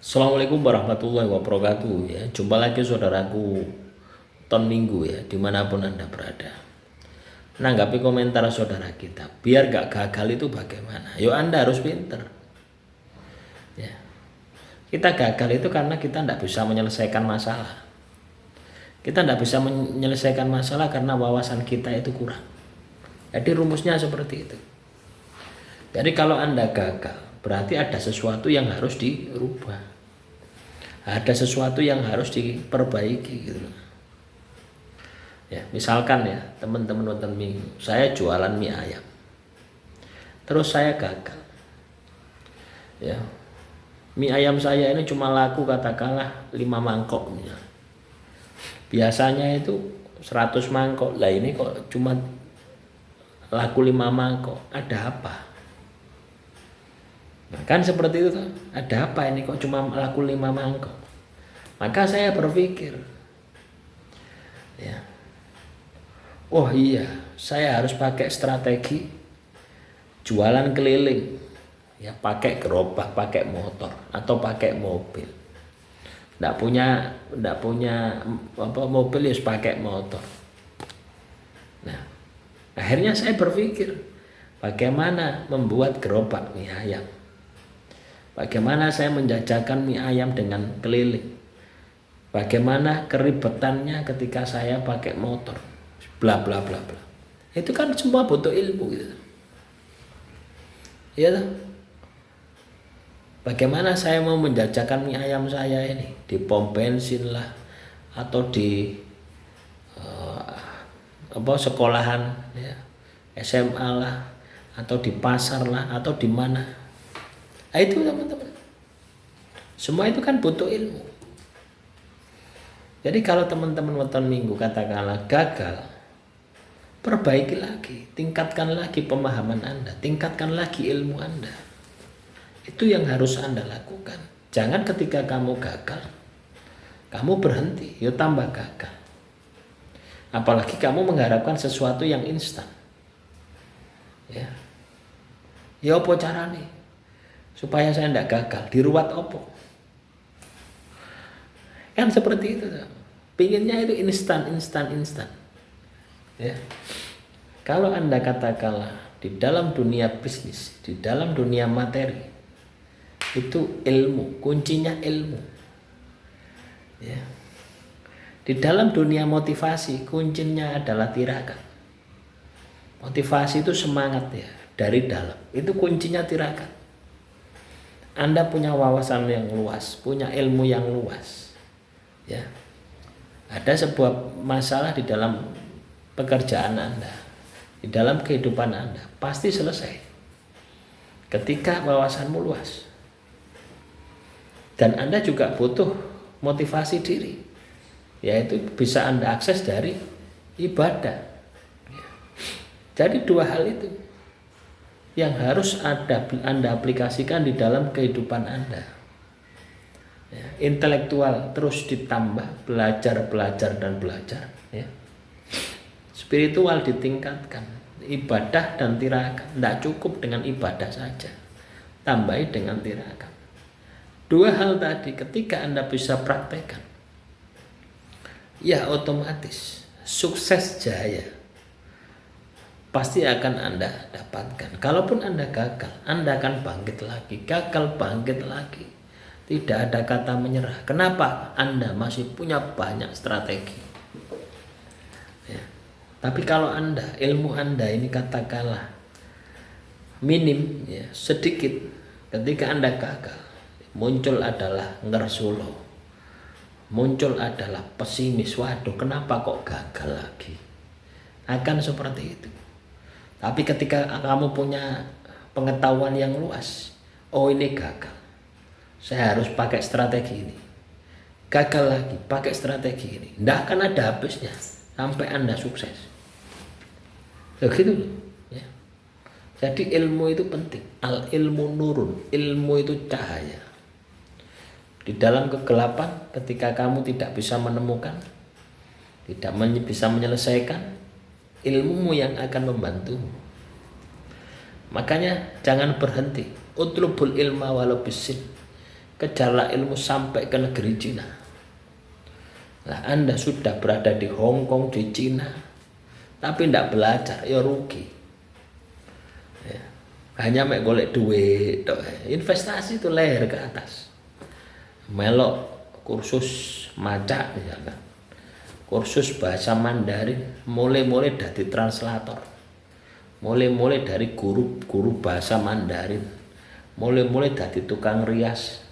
Assalamualaikum warahmatullahi wabarakatuh ya. Jumpa lagi saudaraku Ton Minggu ya, dimanapun Anda berada. Menanggapi komentar saudara kita, biar gak gagal itu bagaimana? Yo Anda harus pinter ya. Kita gagal itu karena kita tidak bisa menyelesaikan masalah. Kita tidak bisa menyelesaikan masalah karena wawasan kita itu kurang. Jadi rumusnya seperti itu. Jadi kalau Anda gagal, berarti ada sesuatu yang harus dirubah. Ada sesuatu yang harus diperbaiki gitu. Ya, misalkan ya, teman-teman nonton Minggu, saya jualan mie ayam. Terus saya gagal. Ya. Mie ayam saya ini cuma laku katakanlah 5 mangkok misalnya. Biasanya itu 100 mangkok. Lah ini kok cuma laku 5 mangkok. Ada apa? Nah, kan seperti itu kan? Ada apa ini kok cuma laku 5 mangkok? Maka saya berpikir, ya, oh iya, saya harus pakai strategi jualan keliling, ya, pakai gerobak, pakai motor atau pakai mobil. Nggak punya mobil, ya pakai motor. Nah, akhirnya saya berpikir, bagaimana membuat gerobak mie ayam. Bagaimana saya menjajakan mie ayam dengan keliling. Bagaimana keribetannya ketika saya pakai motor. Bla bla bla bla. Itu kan semua butuh ilmu gitu. Iya toh? Bagaimana saya mau menjajakan mie ayam saya ini di pom bensin lah atau di sekolahan ya, SMA lah atau di pasar lah atau di mana. Nah, itu teman-teman, semua itu kan butuh ilmu. Jadi kalau teman-teman nonton Minggu katakanlah gagal, perbaiki lagi, tingkatkan lagi pemahaman Anda, tingkatkan lagi ilmu Anda. Itu yang harus Anda lakukan. Jangan ketika kamu gagal, kamu berhenti, yuk tambah gagal. Apalagi kamu mengharapkan sesuatu yang instan. Ya, ya apa caranya? Supaya saya tidak gagal, diruat opo. Kan seperti itu. Pinginnya itu instan. Ya. Kalau Anda katakanlah di dalam dunia bisnis, di dalam dunia materi, itu ilmu, kuncinya ilmu. Ya. Di dalam dunia motivasi, kuncinya adalah tirakat. Motivasi itu semangat ya, dari dalam. Itu kuncinya tirakat. Anda punya wawasan yang luas, punya ilmu yang luas. Ya. Ada sebuah masalah di dalam pekerjaan Anda, di dalam kehidupan Anda, pasti selesai ketika wawasanmu luas. Dan Anda juga butuh motivasi diri, yaitu bisa Anda akses dari ibadah. Jadi dua hal itu yang harus Anda aplikasikan di dalam kehidupan Anda. Ya, intelektual terus ditambah, belajar dan belajar. Ya. Spiritual ditingkatkan, ibadah dan tirakat. Tidak cukup dengan ibadah saja, tambahi dengan tirakat. Dua hal tadi ketika Anda bisa praktekkan, ya otomatis sukses jaya pasti akan Anda dapatkan. Kalaupun Anda gagal, Anda akan bangkit lagi. Gagal, bangkit lagi. Tidak ada kata menyerah. Kenapa? Anda masih punya banyak strategi. Ya. Tapi kalau ilmu Anda ini katakanlah minim, ya, sedikit, ketika Anda gagal, muncul adalah ngersulo. Muncul adalah pesimis. Waduh, kenapa kok gagal lagi? Akan seperti itu. Tapi ketika kamu punya pengetahuan yang luas, oh ini gagal, saya harus pakai strategi ini. Gagal lagi, pakai strategi ini. Tidak akan ada habisnya sampai Anda sukses. Begitu. Ya. Jadi ilmu itu penting. Al ilmu nurun, ilmu itu cahaya. Di dalam kegelapan, ketika kamu tidak bisa menemukan, tidak bisa menyelesaikan, ilmumu yang akan membantumu. Makanya jangan berhenti. Utlubul ilma walau bisin. kejarlah ilmu sampai ke negeri Cina. Nah, Anda sudah berada di Hong Kong, di Cina, tapi tidak belajar, ya rugi. Ya. Hanya mek golek duit, investasi itu leher ke atas. Melok kursus maca misalkan, kursus bahasa Mandarin, mulai dari translator, mulai dari guru bahasa Mandarin, mulai dari tukang rias.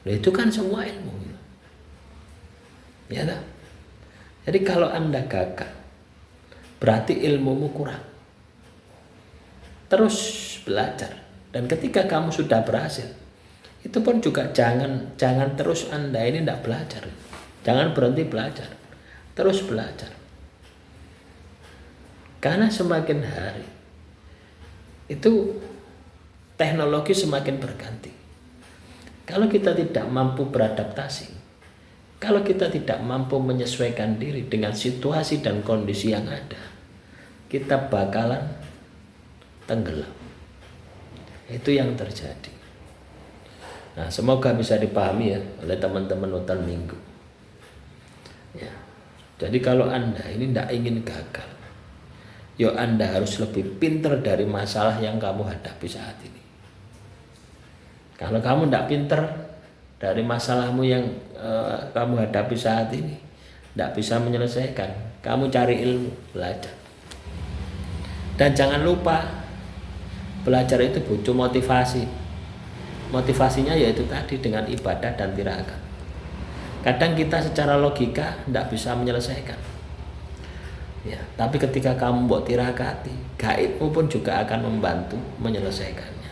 Nah, itu kan semua ilmu, ya tak? Jadi kalau Anda gagal, berarti ilmumu kurang. Terus belajar, dan ketika kamu sudah berhasil, itu pun juga jangan terus Anda ini tidak belajar, jangan berhenti belajar, terus belajar. Karena semakin hari itu teknologi semakin berganti. Kalau kita tidak mampu beradaptasi, kalau kita tidak mampu menyesuaikan diri dengan situasi dan kondisi yang ada, kita bakalan tenggelam. Itu yang terjadi. Nah, semoga bisa dipahami ya oleh teman-teman Hutan Minggu. Ya. Jadi kalau Anda ini tidak ingin gagal, yo Anda harus lebih pintar dari masalah yang kamu hadapi saat ini. Kalau kamu tidak pintar dari masalahmu yang kamu hadapi saat ini, tidak bisa menyelesaikan, kamu cari ilmu, belajar. Dan jangan lupa, belajar itu butuh motivasi. Motivasinya yaitu tadi dengan ibadah dan tirakat. Kadang kita secara logika tidak bisa menyelesaikan. Ya, tapi ketika kamu buat tirakati, gaibmu pun juga akan membantu menyelesaikannya.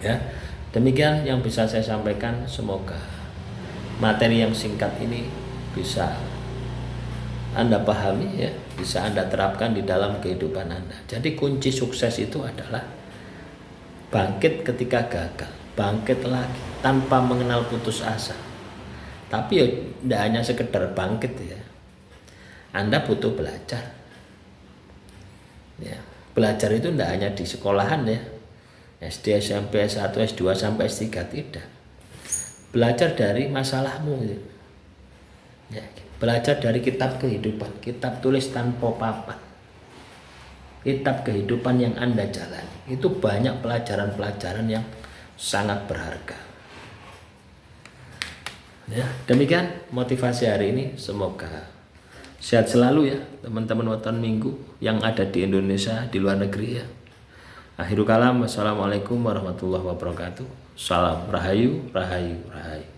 Ya, demikian yang bisa saya sampaikan. Semoga materi yang singkat ini bisa Anda pahami ya, bisa Anda terapkan di dalam kehidupan Anda. Jadi kunci sukses itu adalah bangkit ketika gagal, bangkit lagi tanpa mengenal putus asa. Tapi ya tidak hanya sekedar bangkit ya. Anda butuh belajar. Ya, belajar itu tidak hanya di sekolahan ya. SD, SMP, S1, S2 sampai S3 tidak. Belajar dari masalahmu gitu. Ya, belajar dari kitab kehidupan, kitab tulis tanpa papan, kitab kehidupan yang Anda jalani. Itu banyak pelajaran-pelajaran yang sangat berharga. Ya, demikian motivasi hari ini. Semoga sehat selalu ya teman-teman Hutan Minggu yang ada di Indonesia, di luar negeri ya. Akhirul kalam, wassalamualaikum warahmatullahi wabarakatuh. Salam Rahayu, Rahayu, Rahayu.